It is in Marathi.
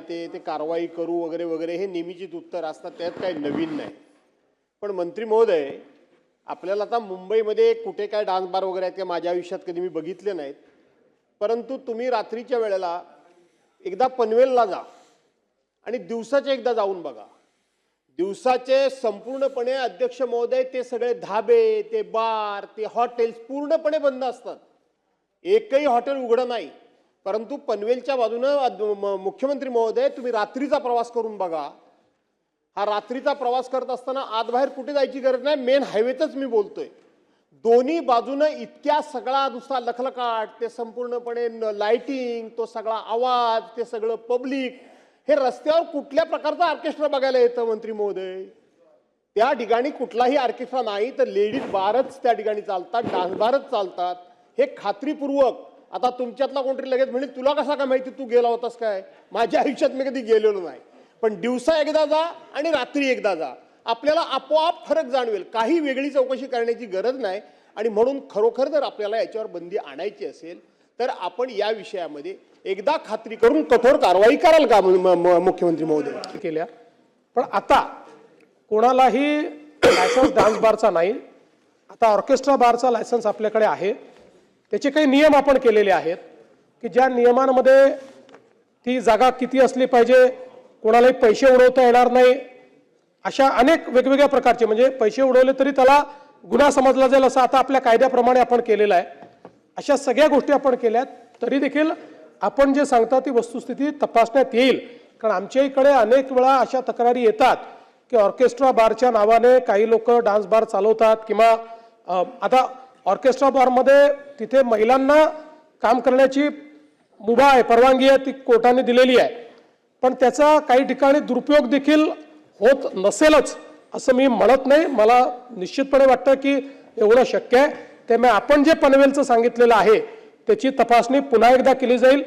ते कारवाई करू वगैरे वगैरे हे नेहमीचीच उत्तर असतात, त्यात काही नवीन नाही. पण मंत्री महोदय, आपल्याला आता मुंबईमध्ये कुठे काय डान्स बार वगैरे आहेत ते माझ्या आयुष्यात कधी मी बघितले नाहीत, परंतु तुम्ही रात्रीच्या वेळेला एकदा पनवेलला जा आणि दिवसाचे एकदा जाऊन बघा. दिवसाचे संपूर्णपणे अध्यक्ष महोदय ते सगळे धाबे, ते बार, ते हॉटेल्स पूर्णपणे बंद असतात. एकही हॉटेल उघडं नाही. परंतु पनवेलच्या बाजूनं मुख्यमंत्री महोदय तुम्ही रात्रीचा प्रवास करून बघा. हा रात्रीचा प्रवास करत असताना आत बाहेर कुठे जायची गरज नाही, मेन हायवेतच मी बोलतोय. दोन्ही बाजूनं इतक्या सगळा नुसता लखलखाट, ते संपूर्णपणे लाइटिंग, तो सगळा आवाज, ते सगळं पब्लिक, हे रस्त्यावर कुठल्या प्रकारचा ऑर्केस्ट्रा बघायला येतं मंत्री महोदय? त्या ठिकाणी कुठलाही ऑर्केस्ट्रा नाही, तर लेडीज बारच त्या ठिकाणी चालतात, डान्स बारच चालतात. हे खात्रीपूर्वक आता तुमच्यातला कोणतरी लगेच म्हणजे तुला कसा काय माहिती, तू गेला होतास काय? माझ्या आयुष्यात मी कधी गेलेलो नाही. पण दिवसा एकदा जा आणि रात्री एकदा जा, आपल्याला आपोआप फरक जाणवेल. काही वेगळी चौकशी करण्याची गरज नाही. आणि म्हणून खरोखर जर आपल्याला याच्यावर बंदी आणायची असेल तर आपण या विषयामध्ये एकदा खात्री करून कठोर कारवाई कराल का मुख्यमंत्री महोदय? केल्या. पण आता कोणालाही लायसन्स डान्स बारचा नाही, आता ऑर्केस्ट्रा बारचा लायसन्स आपल्याकडे आहे. त्याचे काही नियम आपण केलेले आहेत की ज्या नियमांमध्ये ती जागा किती असली पाहिजे, कोणालाही पैसे उडवता येणार नाही, अशा अनेक वेगवेगळ्या प्रकारचे, म्हणजे पैसे उडवले तरी त्याला गुन्हा समजला जाईल असं आता आपल्या कायद्याप्रमाणे आपण केलेलं आहे. अशा सगळ्या गोष्टी आपण केल्यात. तरी देखील आपण जे सांगता ती वस्तुस्थिती तपासण्यात येईल. कारण आमच्या इकडे अनेक वेळा अशा तक्रारी येतात की ऑर्केस्ट्रा बारच्या नावाने काही लोक डान्स बार चालवतात, किंवा आता ऑर्केस्ट्रा बारमध्ये तिथे महिलांना काम करण्याची मुभा आहे, परवानगी आहे, ती कोर्टाने दिलेली आहे. पण त्याचा काही ठिकाणी दुरुपयोग देखील होत नसेलच असं मी म्हणत नाही. मला निश्चितपणे वाटतं की एवढं शक्य आहे. त्यामुळे आपण जे पनवेलचं सांगितलेलं आहे त्याची तपासणी पुन्हा एकदा केली जाईल.